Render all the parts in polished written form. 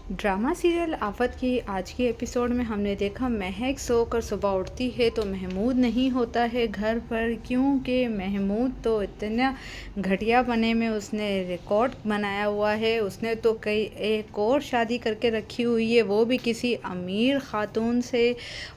Drama serial आफत की आज की एपिसोड में हमने देखा महक सोकर सुबह उठती है तो महमूद नहीं होता है घर पर, क्योंकि महमूद तो इतना घटिया बने में उसने रिकॉर्ड बनाया हुआ है। उसने तो कई एक और शादी करके रखी हुई है, वो भी किसी अमीर खातून से,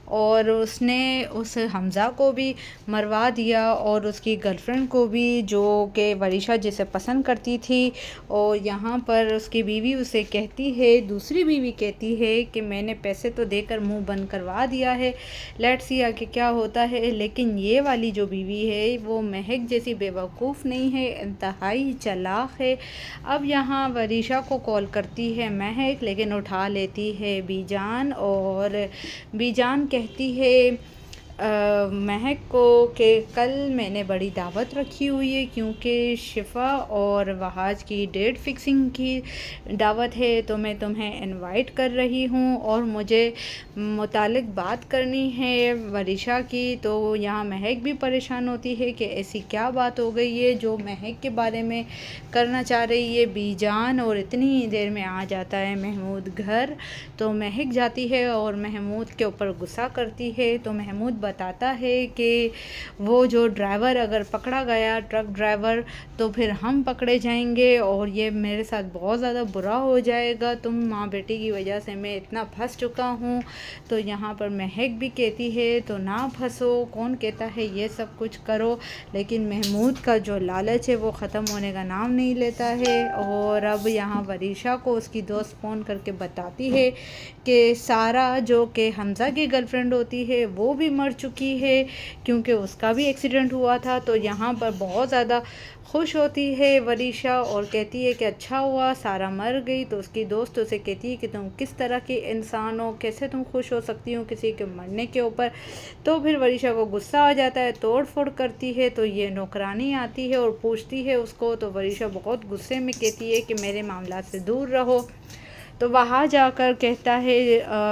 और उसने उस हमज़ा को भी मरवा दिया और उसकी गर्लफ्रेंड को भी, जो कि वरीशा जिसे पसंद करती थी। और यहाँ पर उसकी बीवी उसे कहती है, दूसरी बीवी कहती है कि मैंने पैसे तो देकर मुंह बंद करवा दिया है, लेट्स सी आगे क्या होता है। लेकिन ये वाली जो बीवी है वो महक जैसी बेवकूफ़ नहीं है, इंतहाई चालाक है। अब यहाँ वरीशा को कॉल करती है महक, लेकिन उठा लेती है बीजान, और बीजान कहती है महक को कि कल मैंने बड़ी दावत रखी हुई है, क्योंकि शिफा और वहाज की डेट फिक्सिंग की दावत है, तो मैं तुम्हें इनवाइट कर रही हूँ और मुझे मुतालिक बात करनी है वरीशा की। तो यहाँ महक भी परेशान होती है कि ऐसी क्या बात हो गई है जो महक के बारे में करना चाह रही है बीजान, और इतनी देर में आ जाता है महमूद घर। तो महक जाती है और महमूद के ऊपर गुस्सा करती है। तो महमूद बताता है कि वो जो ड्राइवर अगर पकड़ा गया, ट्रक ड्राइवर, तो फिर हम पकड़े जाएंगे और ये मेरे साथ बहुत ज़्यादा बुरा हो जाएगा, तुम माँ बेटी की वजह से मैं इतना फंस चुका हूँ। तो यहाँ पर महक भी कहती है तो ना फंसो, कौन कहता है ये सब कुछ करो, लेकिन महमूद का जो लालच है वो ख़त्म होने का नाम नहीं लेता है। और अब यहाँ वरीशा को उसकी दोस्त फ़ोन करके बताती है कि सारा, जो कि हमज़ा की गर्लफ्रेंड होती है, वो भी मर चुकी है, क्योंकि उसका भी एक्सीडेंट हुआ था। तो यहाँ पर बहुत ज़्यादा खुश होती है वरीशा और कहती है कि अच्छा हुआ सारा मर गई। तो उसकी दोस्त उसे कहती है कि तुम किस तरह के इंसान हो, कैसे तुम खुश हो सकती हो किसी के मरने के ऊपर। तो फिर वरीशा को गुस्सा आ जाता है, तोड़ फोड़ करती है। तो ये नौकरानी आती है और पूछती है उसको, तो वरीशा बहुत गुस्से में कहती है कि मेरे मामला से दूर रहो। तो वहाँ जाकर कहता है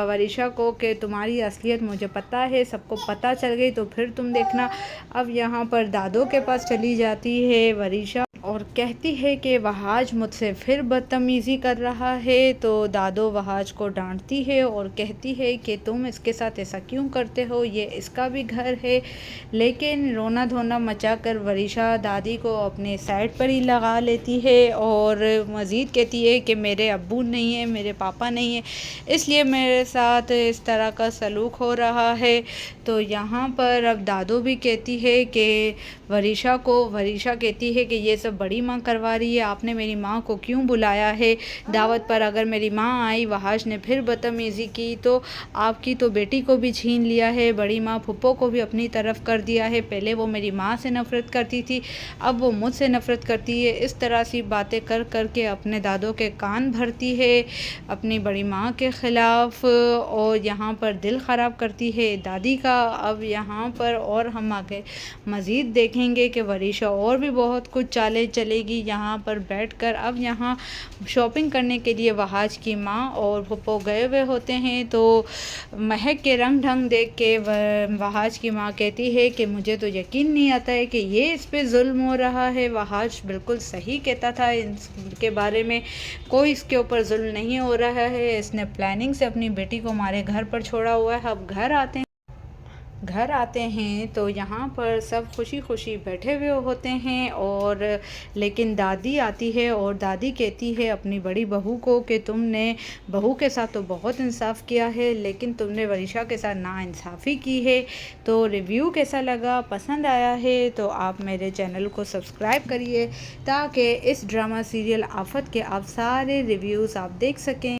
वरीशा को कि तुम्हारी असलियत मुझे पता है, सबको पता चल गई तो फिर तुम देखना। अब यहाँ पर दादो के पास चली जाती है वरीशा और कहती है कि वहाज मुझसे फिर बदतमीज़ी कर रहा है। तो दादो वहाज को डांटती है और कहती है कि तुम इसके साथ ऐसा क्यों करते हो, ये इसका भी घर है। लेकिन रोना धोना मचा कर वरीशा दादी को अपने साइड पर ही लगा लेती है और मज़ीद कहती है कि मेरे अब्बू नहीं है, मेरे पापा नहीं है, इसलिए मेरे साथ इस तरह का सलूक हो रहा है। तो यहाँ पर अब दादो भी कहती है कि वरीशा कहती है कि ये सब बड़ी माँ करवा रही है, आपने मेरी माँ को क्यों बुलाया है दावत पर। अगर मेरी माँ आई, वहाज ने फिर बदतमीज़ी की तो आपकी तो बेटी को भी छीन लिया है, बड़ी माँ फुप्पो को भी अपनी तरफ कर दिया है। पहले वो मेरी माँ से नफ़रत करती थी, अब वो मुझसे नफ़रत करती है। इस तरह सी बातें कर कर के अपने दादो के कान भरती है अपनी बड़ी माँ के ख़िलाफ़, और यहाँ पर दिल ख़राब करती है दादी का। अब यहाँ पर और हम आगे मज़ीद देखेंगे कि वरीशा और भी बहुत कुछ चालें चलेगी यहाँ पर बैठकर। अब यहाँ शॉपिंग करने के लिए वहाज की माँ और फुप्पो गए हुए होते हैं। तो महक के रंग ढंग देख के वहाज की माँ कहती है कि मुझे तो यकीन नहीं आता है कि ये इस पे जुल्म हो रहा है। वहाज बिल्कुल सही कहता था, इसके बारे में कोई इसके ऊपर जुल्म नहीं हो रहा है, इसने प्लानिंग से अपनी बेटी को हमारे घर पर छोड़ा हुआ है। अब घर आते हैं तो यहाँ पर सब खुशी खुशी बैठे हुए होते हैं, और लेकिन दादी आती है और दादी कहती है अपनी बड़ी बहू को कि तुमने बहू के साथ तो बहुत इंसाफ किया है, लेकिन तुमने वरीशा के साथ नाइंसाफ़ी की है। तो रिव्यू कैसा लगा, पसंद आया है तो आप मेरे चैनल को सब्सक्राइब करिए, ताकि इस ड्रामा सीरियल आफत के आप सारे रिव्यूज़ आप देख सकें।